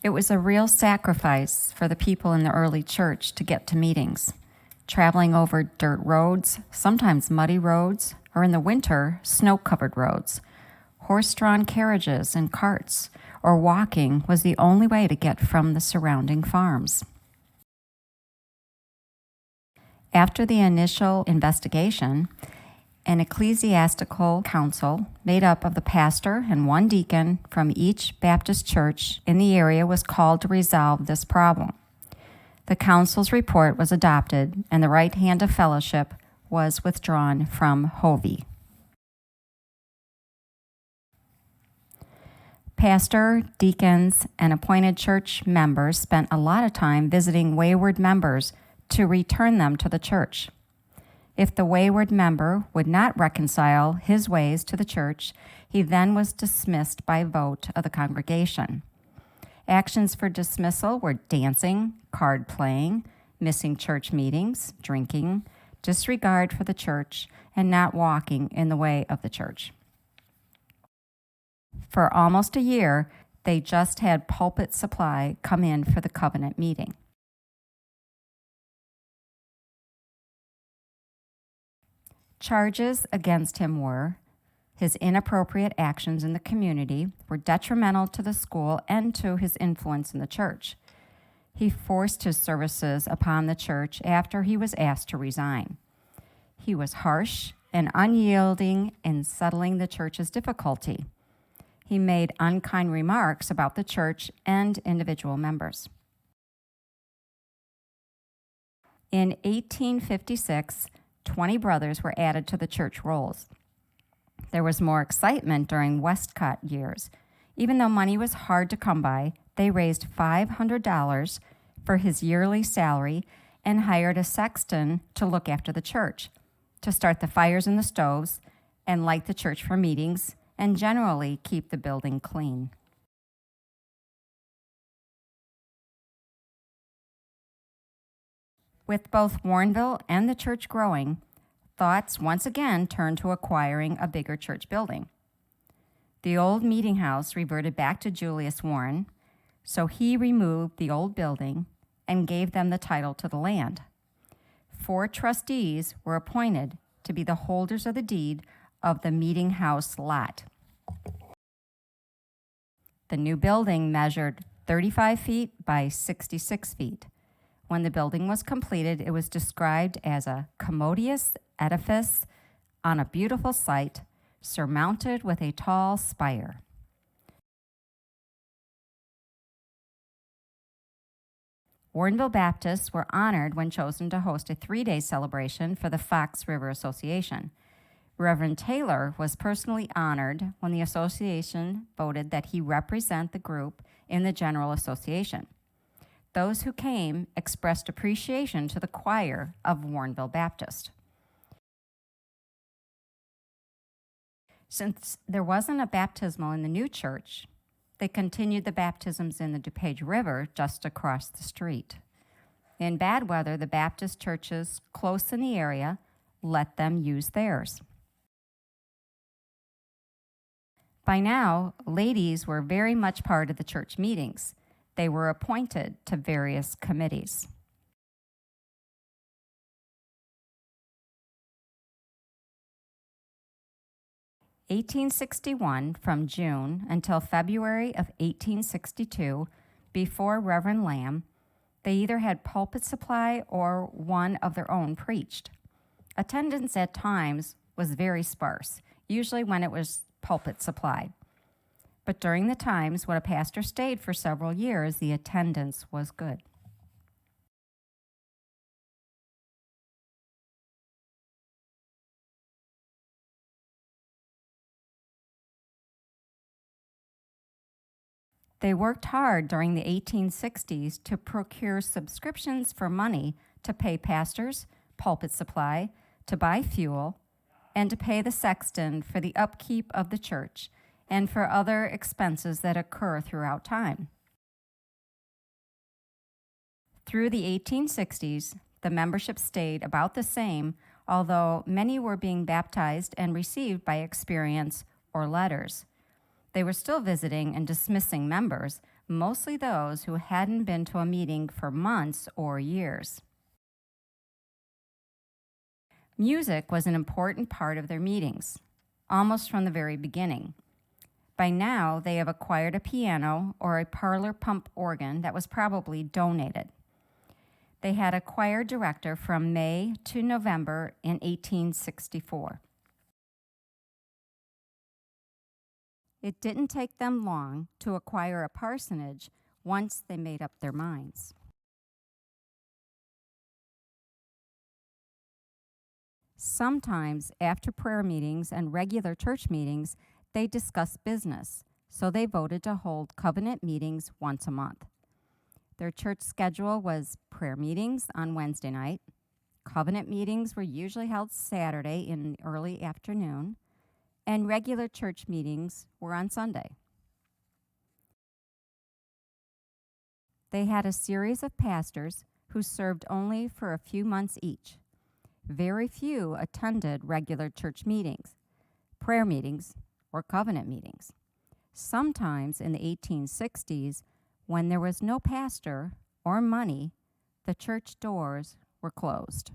It was a real sacrifice for the people in the early church to get to meetings, traveling over dirt roads, sometimes muddy roads, or in the winter, snow-covered roads. Horse-drawn carriages and carts, or walking was the only way to get from the surrounding farms. After the initial investigation, an ecclesiastical council made up of the pastor and one deacon from each Baptist church in the area was called to resolve this problem. The council's report was adopted, and the right hand of fellowship was withdrawn from Hovey. Pastor, deacons, and appointed church members spent a lot of time visiting wayward members to return them to the church. If the wayward member would not reconcile his ways to the church, he then was dismissed by vote of the congregation. Actions for dismissal were dancing, card playing, missing church meetings, drinking, disregard for the church, and not walking in the way of the church. For almost a year, they just had pulpit supply come in for the covenant meeting. Charges against him were his inappropriate actions in the community were detrimental to the school and to his influence in the church. He forced his services upon the church after he was asked to resign. He was harsh and unyielding in settling the church's difficulty. He made unkind remarks about the church and individual members. In 1856, 20 brothers were added to the church rolls. There was more excitement during Westcott years. Even though money was hard to come by, they raised $500 for his yearly salary and hired a sexton to look after the church, to start the fires in the stoves and light the church for meetings, and generally keep the building clean. With both Warrenville and the church growing, thoughts once again turned to acquiring a bigger church building. The old meeting house reverted back to Julius Warren, so he removed the old building and gave them the title to the land. 4 trustees were appointed to be the holders of the deed of the meeting house lot. The new building measured 35 feet by 66 feet. When the building was completed, it was described as a commodious edifice on a beautiful site, surmounted with a tall spire. Warrenville Baptists were honored when chosen to host a 3-day celebration for the Fox River Association. Reverend Taylor was personally honored when the association voted that he represent the group in the General Association. Those who came expressed appreciation to the choir of Warrenville Baptist. Since there wasn't a baptismal in the new church, they continued the baptisms in the DuPage River just across the street. In bad weather, the Baptist churches close in the area let them use theirs. By now, ladies were very much part of the church meetings. They were appointed to various committees. (1861) from June until February of 1862, before Reverend Lamb, they either had pulpit supply or one of their own preached. Attendance at times was very sparse, usually when it was pulpit supply. But during the times when a pastor stayed for several years, the attendance was good. They worked hard during the 1860s to procure subscriptions for money to pay pastors, pulpit supply, to buy fuel, and to pay the sexton for the upkeep of the church and for other expenses that occur throughout time. Through the 1860s, the membership stayed about the same, although many were being baptized and received by experience or letters. They were still visiting and dismissing members, mostly those who hadn't been to a meeting for months or years. Music was an important part of their meetings, almost from the very beginning. By now, they have acquired a piano or a parlor pump organ that was probably donated. They had a choir director from May to November in 1864. It didn't take them long to acquire a parsonage once they made up their minds. Sometimes, after prayer meetings and regular church meetings, they discussed business, so they voted to hold covenant meetings once a month. Their church schedule was prayer meetings on Wednesday night. Covenant meetings were usually held Saturday in the early afternoon, and regular church meetings were on Sunday. They had a series of pastors who served only for a few months each. Very few attended regular church meetings, prayer meetings, or covenant meetings. Sometimes in the 1860s, when there was no pastor or money, the church doors were closed.